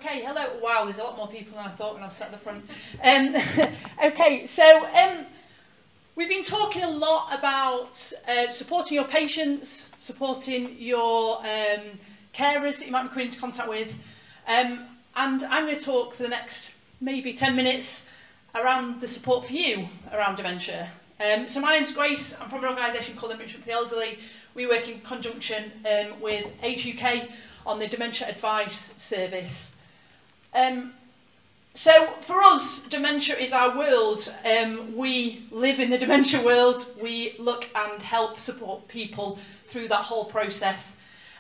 Okay, hello. Wow, there's a lot more people than I thought when I was sat at the front. Okay, so we've been talking a lot about supporting your patients, supporting your carers that you might be coming into contact with. And I'm going to talk for the next maybe 10 minutes around the support for you around dementia. So my name's Grace. I'm from an organisation called Dementia for the Elderly. We work in conjunction with Age UK on the Dementia Advice Service. So for us, dementia is our world. We live in the dementia world. We look and help support people through that whole process.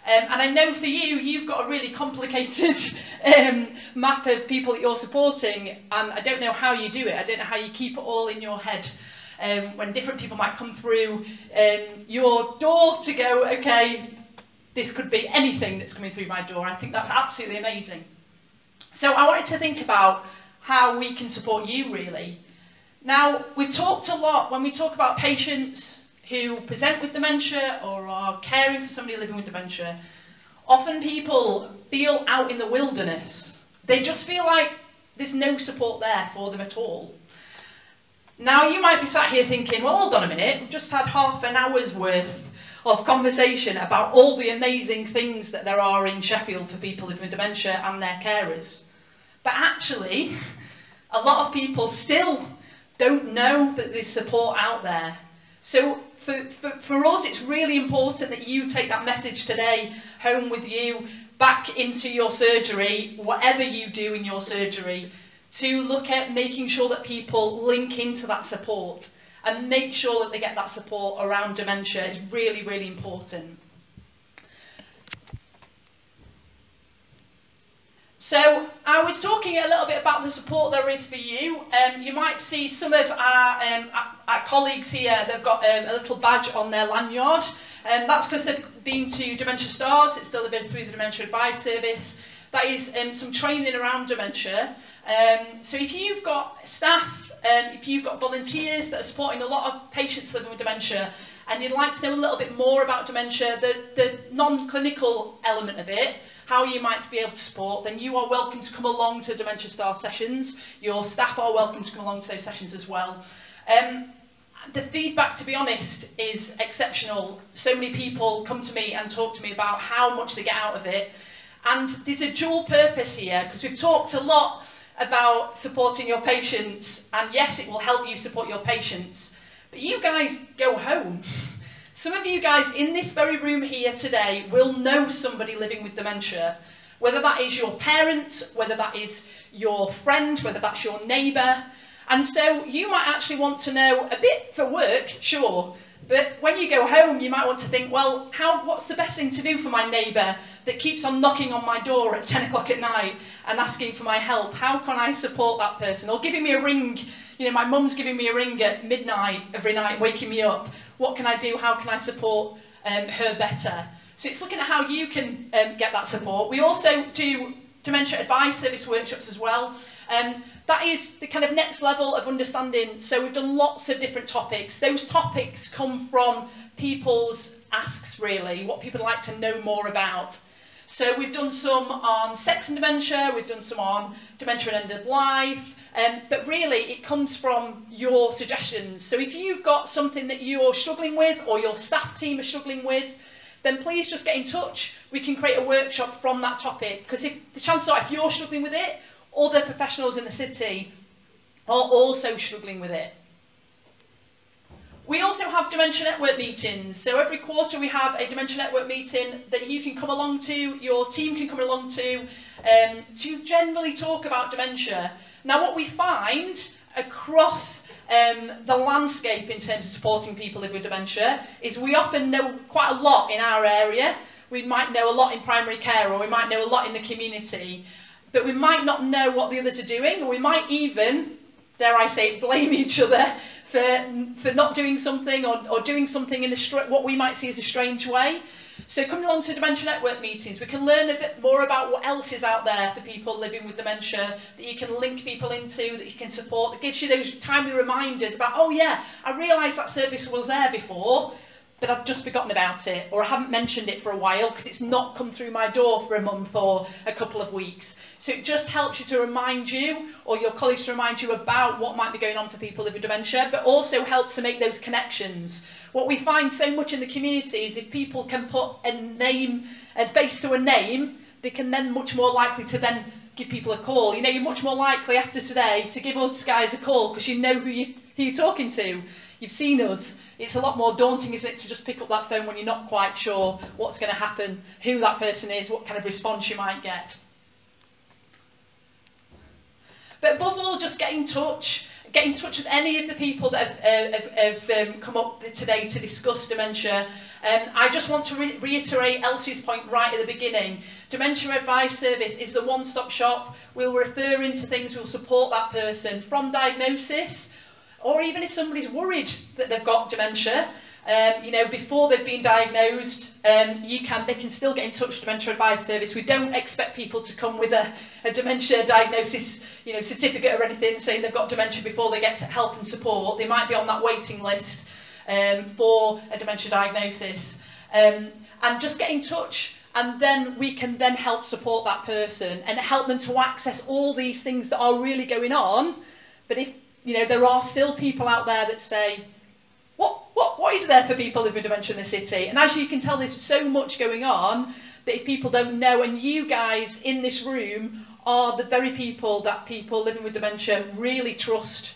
And I know for you, you've got a really complicated map of people that you're supporting, and I don't know how you do it. I don't know how you keep it all in your head. When different people might come through your door to go, okay, this could be anything that's coming through my door. I think that's absolutely amazing. So I wanted to think about how we can support you, really. Now, we've talked a lot when we talk about patients who present with dementia or are caring for somebody living with dementia. Often people feel out in the wilderness. They just feel like there's no support there for them at all. Now, you might be sat here thinking, well, hold on a minute, we've just had half an hour's worth of conversation about all the amazing things that there are in Sheffield for people living with dementia and their carers. But actually, a lot of people still don't know that there's support out there. So for us, it's really important that you take that message today home with you, back into your surgery, whatever you do in your surgery, to look at making sure that people link into that support and make sure that they get that support around dementia. Is really, really important. So I was talking a little bit about the support there is for you. You might see some of our colleagues here, they've got a little badge on their lanyard. That's because they've been to Dementia Stars. It's delivered through the Dementia Advice Service. That is some training around dementia. So if you've got staff, if you've got volunteers that are supporting a lot of patients living with dementia, and you'd like to know a little bit more about dementia, the non-clinical element of it, how you might be able to support, then you are welcome to come along to Dementia Star sessions. Your staff are welcome to come along to those sessions as well. The feedback, to be honest, is exceptional. So many people come to me and talk to me about how much they get out of it. And there's a dual purpose here, because we've talked a lot about supporting your patients, and yes, it will help you support your patients, but you guys go home. Some of you guys in this very room here today will know somebody living with dementia, whether that is your parent, whether that is your friend, whether that's your neighbour. And so you might actually want to know a bit for work, sure, but when you go home, you might want to think, well, what's the best thing to do for my neighbour that keeps on knocking on my door at 10 o'clock at night and asking for my help? How can I support that person? Or giving me a ring, you know, my mum's giving me a ring at midnight every night, waking me up. What can I do? How can I support her better? So it's looking at how you can get that support. We also do Dementia Advice Service workshops as well. That is the kind of next level of understanding. So we've done lots of different topics. Those topics come from people's asks, really, what people like to know more about. So we've done some on sex and dementia, we've done some on dementia and end of life, but really it comes from your suggestions. So if you've got something that you're struggling with or your staff team are struggling with, then please just get in touch. We can create a workshop from that topic, because if the chances are, if you're struggling with it, other professionals in the city are also struggling with it. We also have Dementia Network meetings. So every quarter we have a Dementia Network meeting that you can come along to, your team can come along to generally talk about dementia. Now, what we find across the landscape in terms of supporting people living with dementia is we often know quite a lot in our area. We might know a lot in primary care, or we might know a lot in the community, but we might not know what the others are doing, or we might even, dare I say, blame each other for not doing something, or doing something in what we might see as a strange way. So coming along to Dementia Network meetings, we can learn a bit more about what else is out there for people living with dementia, that you can link people into, that you can support, that gives you those timely reminders about, oh yeah, I realised that service was there before, but I've just forgotten about it, or I haven't mentioned it for a while because it's not come through my door for a month or a couple of weeks. So it just helps you to remind you, or your colleagues to remind you about what might be going on for people living with dementia, but also helps to make those connections. What we find so much in the community is if people can put a name, a face to a name, they can then much more likely to then give people a call. You know, you're much more likely after today to give us guys a call because you know who you're talking to. You've seen us. It's a lot more daunting, isn't it, to just pick up that phone when you're not quite sure what's going to happen, who that person is, what kind of response you might get. But above all, just get in touch with any of the people that have come up today to discuss dementia. I just want to reiterate Elsie's point right at the beginning. Dementia Advice Service is the one-stop shop. We'll refer into things, we'll support that person from diagnosis, or even if somebody's worried that they've got dementia, you know, before they've been diagnosed, they can still get in touch with Dementia Advice Service. We don't expect people to come with a dementia diagnosis, you know, certificate or anything saying they've got dementia before they get help and support. They might be on that waiting list for a dementia diagnosis. And just get in touch, and then we can then help support that person and help them to access all these things that are really going on. But if, you know, there are still people out there that say, what is there for people living with dementia in the city? And as you can tell, there's so much going on that if people don't know, and you guys in this room are the very people that people living with dementia really trust,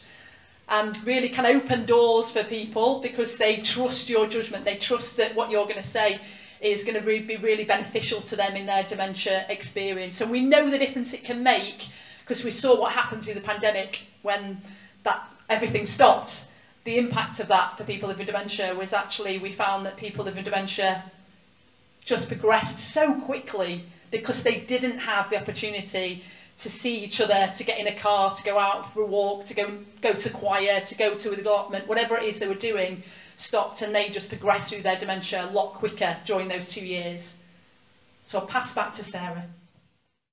and really can open doors for people because they trust your judgment. They trust that what you're going to say is going to be really beneficial to them in their dementia experience. And we know the difference it can make because we saw what happened through the pandemic when everything stopped. The impact of that for people living with dementia was actually, we found that people living with dementia just progressed so quickly because they didn't have the opportunity to see each other, to get in a car, to go out for a walk, to go to choir, to go to an allotment, whatever it is they were doing stopped, and they just progressed through their dementia a lot quicker during those 2 years. So I'll pass back to Sarah.